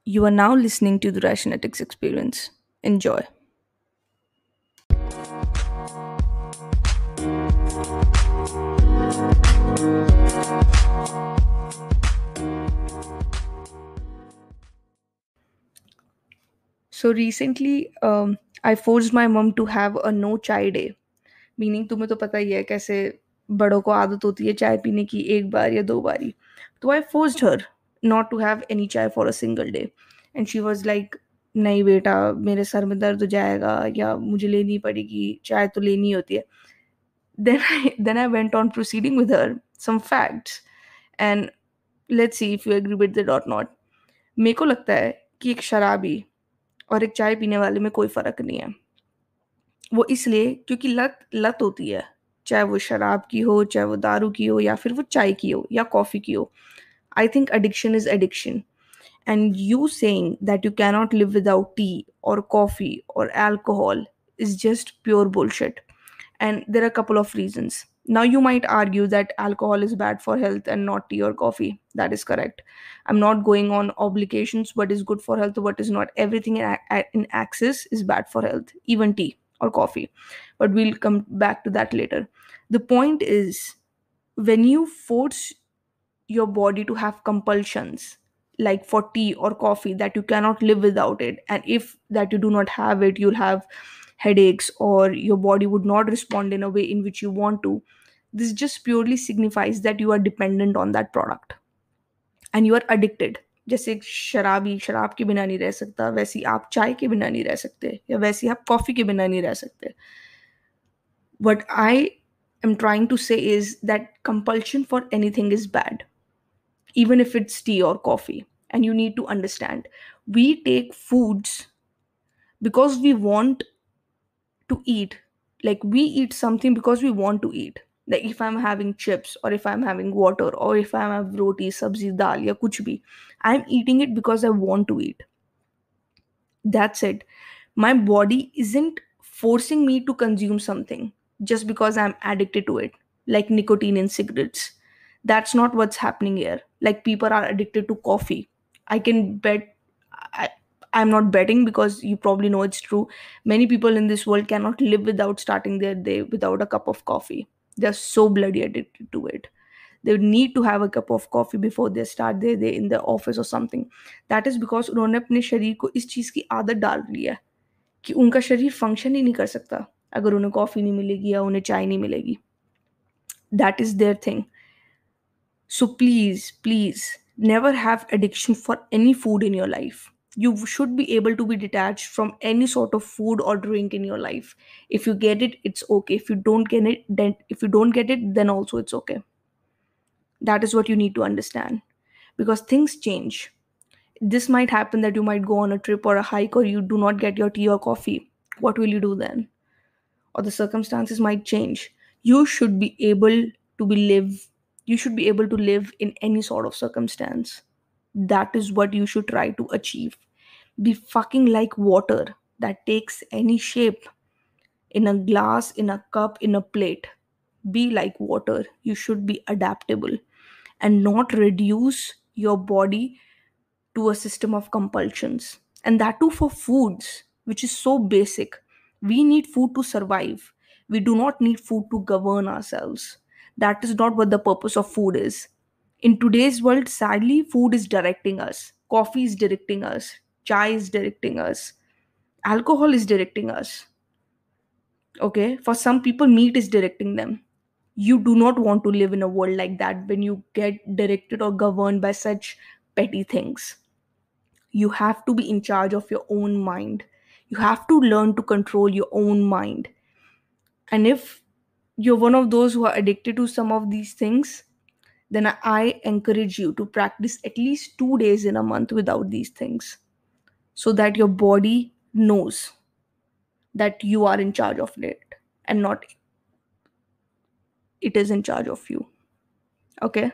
You are now listening to the Rationetics Experience. Enjoy. So recently, I forced my mom to have a no chai day. Meaning तुम्हें तो पता ही है कैसे बड़ों को आदत होती है चाय पीने की एक बार या दो बारी. तो I forced her not to have any chai for a single day. And she was like, नहीं बेटा, मेरे सर में दर्द हो जाएगा या मुझे लेनी पड़ेगी, चाय तो लेनी होती है. Then I went on proceeding with her some facts, and let's see if you agree with it or not. मेरे को लगता है कि एक शराबी और एक चाय पीने वाले में कोई फर्क नहीं है. वो इसलिए क्योंकि लत लत होती है. चाहे वो शराब की हो, चाहे वो दारू की हो, या फिर वो चाय की हो या कॉफी की हो. I think addiction is addiction. And you saying that you cannot live without tea or coffee or alcohol is just pure bullshit. And there are a couple of reasons. Now, you might argue that alcohol is bad for health and not tea or coffee. That is correct. I'm not going on obligations, what is good for health, what is not. Everything in access is bad for health, even tea or coffee. But we'll come back to that later. The point is, when you force your body to have compulsions like for tea or coffee, that you cannot live without it, and if that you do not have it, you'll have headaches or your body would not respond in a way in which you want to. This just purely signifies that you are dependent on that product and you are addicted. जैसे एक शराबी शराब के बिना नहीं रह सकता, वैसे ही आप चाय के बिना नहीं रह सकते, या वैसे ही आप कॉफी के बिना नहीं रह सकते. What I am trying to say is that compulsion for anything is bad, even if it's tea or coffee. And you need to understand, we take foods because we want to eat. Like, we eat something because we want to eat. Like, if I'm having chips, or if I'm having water, or if I'm having roti, sabzi, dal, ya kuch bhi, I'm eating it because I want to eat. That's it. My body isn't forcing me to consume something just because I'm addicted to it, like nicotine in cigarettes. That's not what's happening here. Like, people are addicted to coffee. I can bet. I, I'm not betting because you probably know it's true. Many people in this world cannot live without starting their day without a cup of coffee. They're so bloody addicted to it. They need to have a cup of coffee before they start their day in the office or something. That is because उन्होंने अपने शरीर को इस चीज़ की आदत डाल ली है कि उनका शरीर फंक्शन ही नहीं कर सकता अगर उन्हें कॉफ़ी नहीं मिलेगी या उन्हें चाय नहीं मिलेगी. That is their thing. So please, never have addiction for any food in your life. You should be able to be detached from any sort of food or drink in your life. If you get it, it's okay. If you don't get it, then also it's okay. That is what you need to understand, because things change. This might happen that you might go on a trip or a hike, or you do not get your tea or coffee. What will you do then? Or the circumstances might change. You should be able to be live you should be able to live in any sort of circumstance. That is what you should try to achieve. Be fucking like water that takes any shape, in a glass, in a cup, in a plate. Be like water. You should be adaptable and not reduce your body to a system of compulsions. And that too for foods, which is so basic. We need food to survive. We do not need food to govern ourselves. That is not what the purpose of food is. In today's world, sadly, food is directing us. Coffee is directing us. Chai is directing us. Alcohol is directing us. Okay? For some people, meat is directing them. You do not want to live in a world like that when you get directed or governed by such petty things. You have to be in charge of your own mind. You have to learn to control your own mind. And if you're one of those who are addicted to some of these things, then I encourage you to practice at least 2 days in a month without these things, so that your body knows that you are in charge of it and not it is in charge of you. Okay?